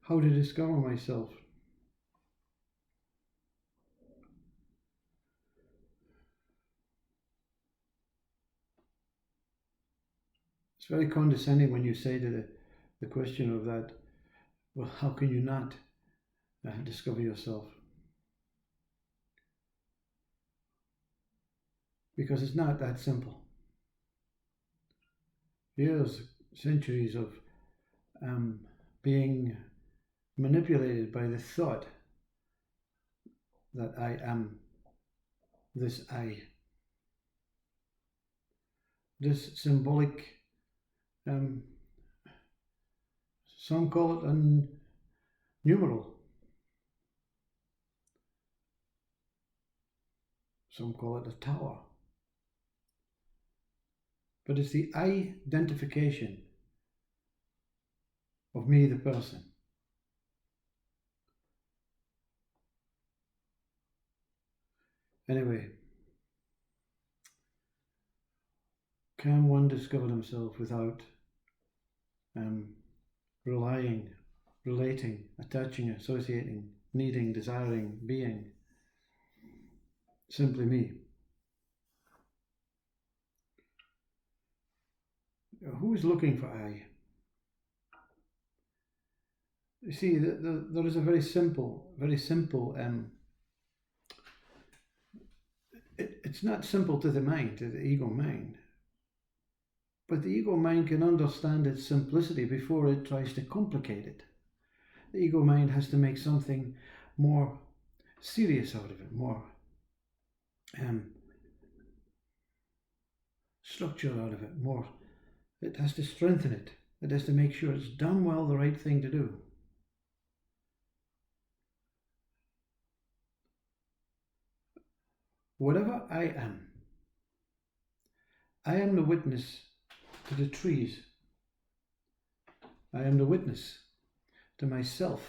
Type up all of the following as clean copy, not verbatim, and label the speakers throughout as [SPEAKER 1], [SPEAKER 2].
[SPEAKER 1] how to discover myself. It's very condescending when you say to the question of that, well, how can you not discover yourself? Because it's not that simple. Years, centuries of being manipulated by the thought that I am this I. This symbolic, some call it a numeral, some call it a tower. But it's the identification of me, the person. Anyway, can one discover himself without relying, relating, attaching, associating, needing, desiring, being simply me? Who is looking for I? You see, there is a very simple, it's not simple to the mind, to the ego mind. But the ego mind can understand its simplicity before it tries to complicate it. The ego mind has to make something more serious out of it, more structure out of it, more. It has to strengthen it. It has to make sure it's done well, the right thing to do. Whatever I am the witness to the trees. I am the witness to myself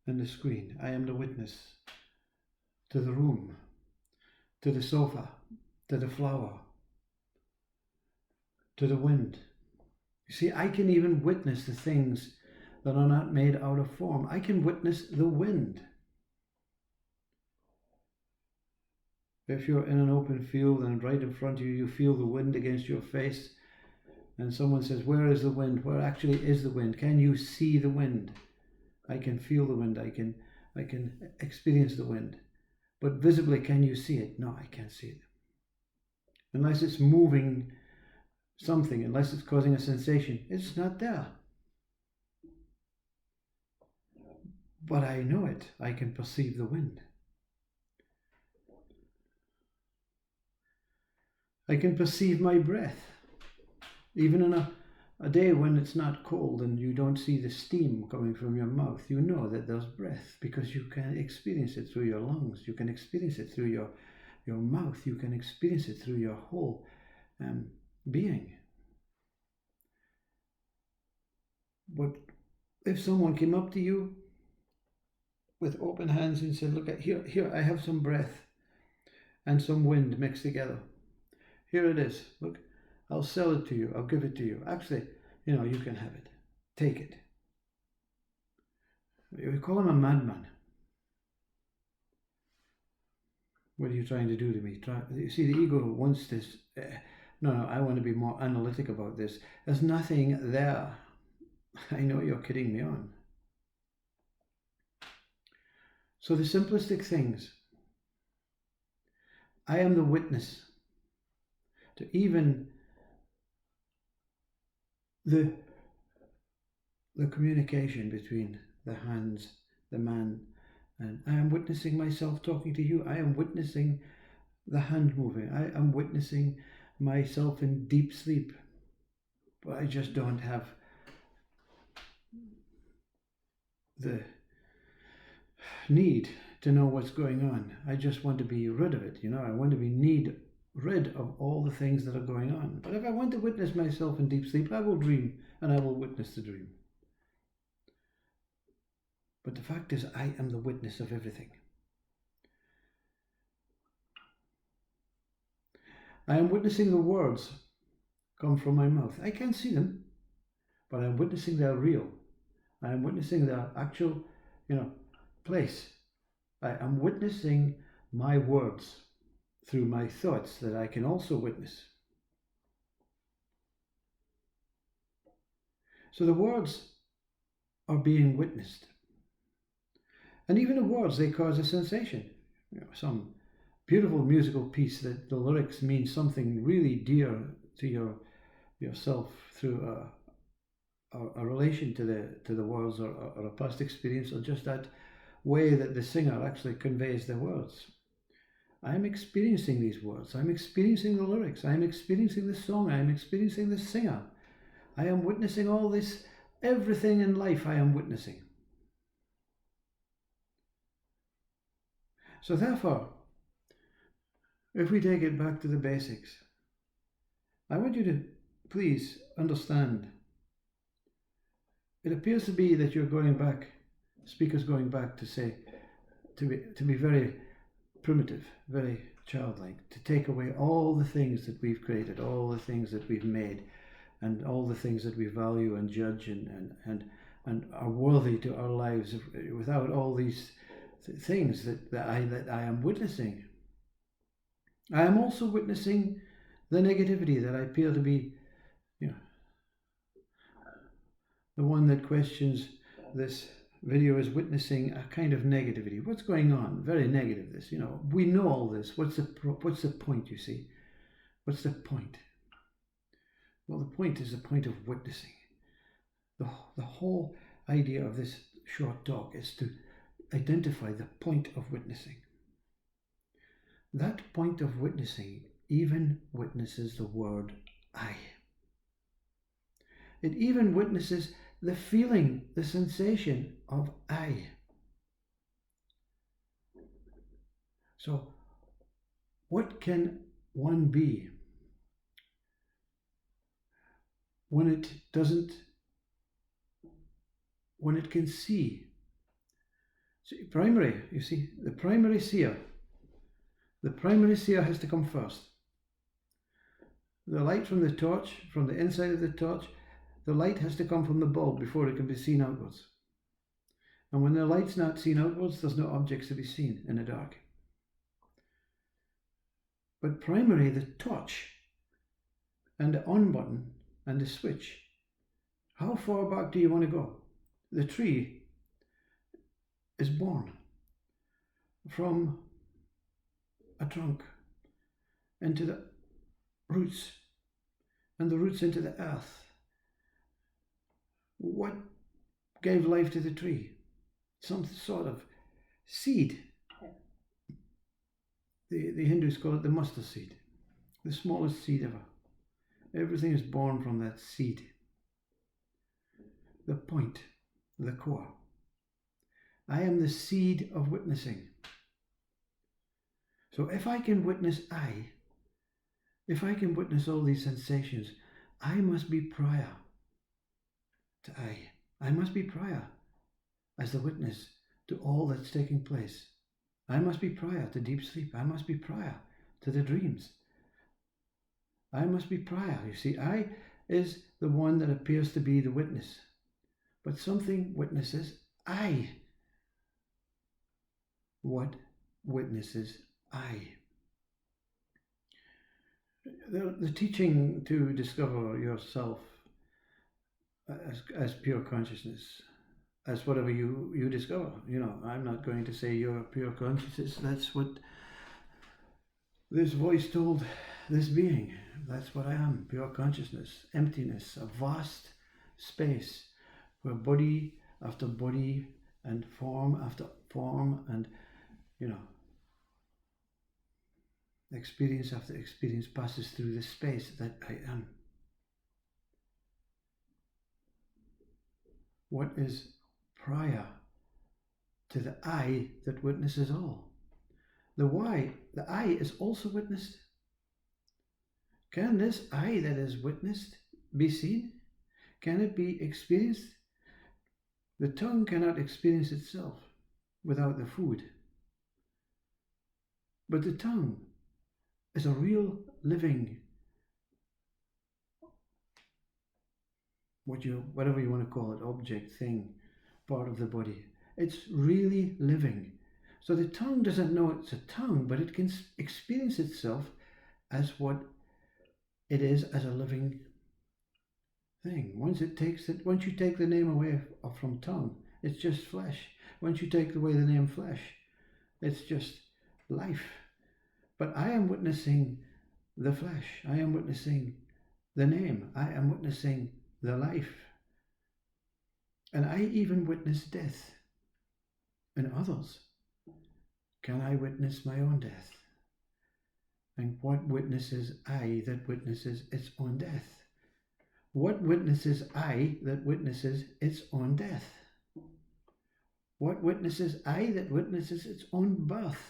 [SPEAKER 1] and the screen. I am the witness to the room, to the sofa, to the flower, to the wind. You see, I can even witness the things that are not made out of form. I can witness the wind. If you're in an open field and right in front of you, you feel the wind against your face, and someone says, where is the wind? Where actually is the wind? Can you see the wind? I can feel the wind. I can experience the wind. But visibly, can you see it? No, I can't see it. Unless it's moving something, unless it's causing a sensation, it's not there. But I know it. I can perceive the wind. I can perceive my breath. Even in a day when it's not cold and you don't see the steam coming from your mouth, you know that there's breath because you can experience it through your lungs. You can experience it through your mouth. You can experience it through your whole being. But if someone came up to you with open hands and said, look, here, I have some breath and some wind mixed together. Here it is. Look, I'll sell it to you. I'll give it to you. Actually, you can have it. Take it. We call him a madman. What are you trying to do to me? You see, the ego wants this. No, I want to be more analytic about this. There's nothing there. I know you're kidding me on. So the simplistic things. I am the witness to even the communication between the hands, the man, and I am witnessing myself talking to you. I am witnessing the hand moving. I am witnessing myself in deep sleep. But I just don't have the need to know what's going on. I just want to be rid of it. I want to be rid of all the things that are going on. But if I want to witness myself in deep sleep, I will dream and I will witness the dream. But the fact is, I am the witness of everything. I am witnessing the words come from my mouth. I can't see them, but I'm witnessing they're real. I am witnessing the actual, place. I am witnessing my words through my thoughts that I can also witness. So the words are being witnessed. And even the words, they cause a sensation. Some beautiful musical piece that the lyrics mean something really dear to yourself through a relation to the words, or a past experience, or just that way that the singer actually conveys the words. I am experiencing these words. I'm experiencing the lyrics. I'm experiencing the song. I'm experiencing the singer. I am witnessing all this. Everything in life I am witnessing. So therefore, if we take it back to the basics, I want you to please understand. It appears to be that you're going back, speakers going back to say, to be very primitive, very childlike, to take away all the things that we've created, all the things that we've made, and all the things that we value and judge and are worthy to our lives, without all these things that I am witnessing. I am also witnessing the negativity that I appear to be, the one that questions this video is witnessing a kind of negativity. What's going on? Very negative, this, we know all this. What's the point, you see? What's the point? Well, the point is the point of witnessing. The whole idea of this short talk is to identify the point of witnessing. That point of witnessing even witnesses the word I. It even witnesses the feeling, the sensation of I. So, what can one be when it can see? See, the primary seer. The primary seer has to come first. The light from the torch, from the inside of the torch, the light has to come from the bulb before it can be seen outwards. And when the light's not seen outwards, there's no objects to be seen in the dark. But primary, the torch and the on button and the switch. How far back do you want to go? The tree is born from a trunk into the roots, and the roots into the earth. What gave life to the tree? Some sort of seed. The Hindus call it the mustard seed, the smallest seed ever. Everything is born from that seed. The point, the core. I am the seed of witnessing. So if I can witness if I can witness all these sensations, I must be prior to I. I must be prior as the witness to all that's taking place. I must be prior to deep sleep. I must be prior to the dreams. I must be prior. You see, I is the one that appears to be the witness. But something witnesses I. What witnesses I? The teaching to discover yourself as pure consciousness, as whatever you discover. I'm not going to say you're pure consciousness. That's what this voice told this being. That's what I am, pure consciousness, emptiness, a vast space where body after body and form after form and, experience after experience passes through the space that I am. What is prior to the I that witnesses all? The I is also witnessed. Can this I that is witnessed be seen? Can it be experienced? The tongue cannot experience itself without the food. But the tongue is a real living, whatever you want to call it, object, thing, part of the body. It's really living. So the tongue doesn't know it's a tongue, but it can experience itself as what it is as a living thing. Once you take the name away from tongue, it's just flesh. Once you take away the name flesh, it's just life. But I am witnessing the flesh. I am witnessing the name. I am witnessing the life. And I even witness death in others. Can I witness my own death? And what witnesses I that witnesses its own death? What witnesses I that witnesses its own death? What witnesses I that witnesses its own birth?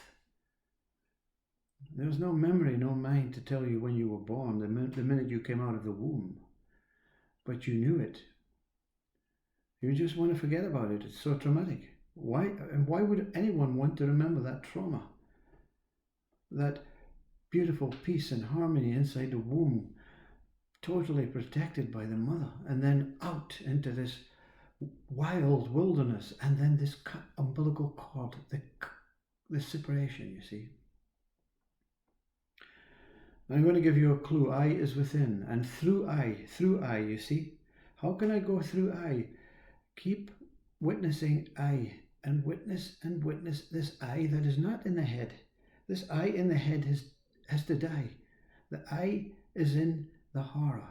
[SPEAKER 1] There's no memory, no mind to tell you when you were born, the minute you came out of the womb. But you knew it. You just want to forget about it. It's so traumatic. Why would anyone want to remember that trauma? That beautiful peace and harmony inside the womb, totally protected by the mother, and then out into this wild wilderness, and then this umbilical cord, the separation, you see. I'm going to give you a clue. I is within, and through I, you see. How can I go through I? Keep witnessing I, and witness this I that is not in the head. This I in the head has to die. The I is in the horror.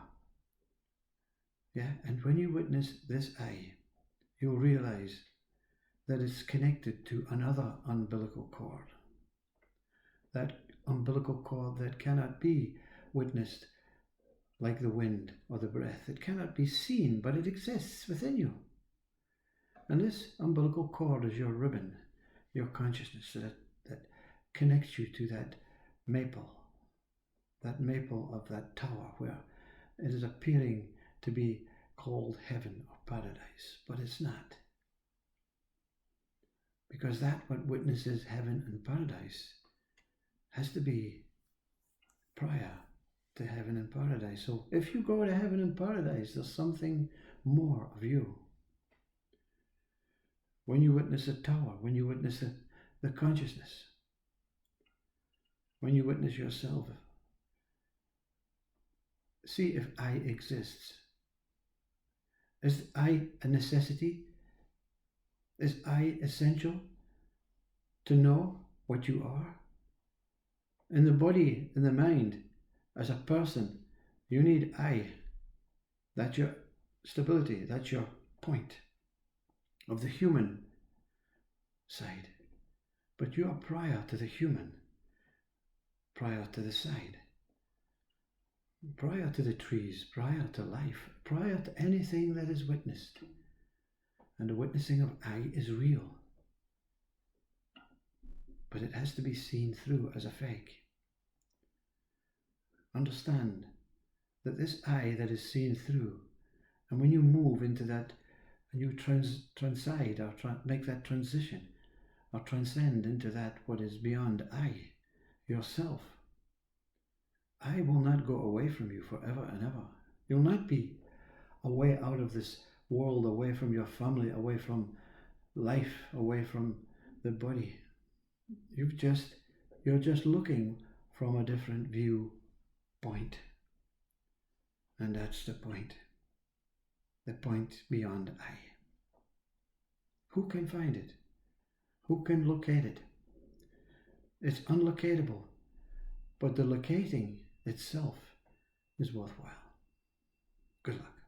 [SPEAKER 1] Yeah, and when you witness this I, you'll realize that it's connected to another umbilical cord. That umbilical cord that cannot be witnessed like the wind or the breath. It cannot be seen, but it exists within you. And this umbilical cord is your ribbon, your consciousness that connects you to that maple of that tower where it is appearing to be called heaven or paradise, but it's not. Because that what witnesses heaven and paradise has to be prior to heaven and paradise. So if you go to heaven and paradise, there's something more of you. When you witness a tower, when you witness the consciousness, when you witness yourself, see if I exists. Is I a necessity? Is I essential to know what you are? In the body, in the mind, as a person, you need I. That's your stability, that's your point of the human side. But you are prior to the human, prior to the side, prior to the trees, prior to life, prior to anything that is witnessed. And the witnessing of I is real. But it has to be seen through as a fake. Understand that this I that is seen through, and when you move into that, and you transcend or make that transition, or transcend into that what is beyond I, yourself, I will not go away from you forever and ever. You'll not be away out of this world, away from your family, away from life, away from the body. You're just looking from a different viewpoint. And that's the point beyond I. Who can find it? Who can locate it? It's unlocatable, but the locating itself is worthwhile. Good luck.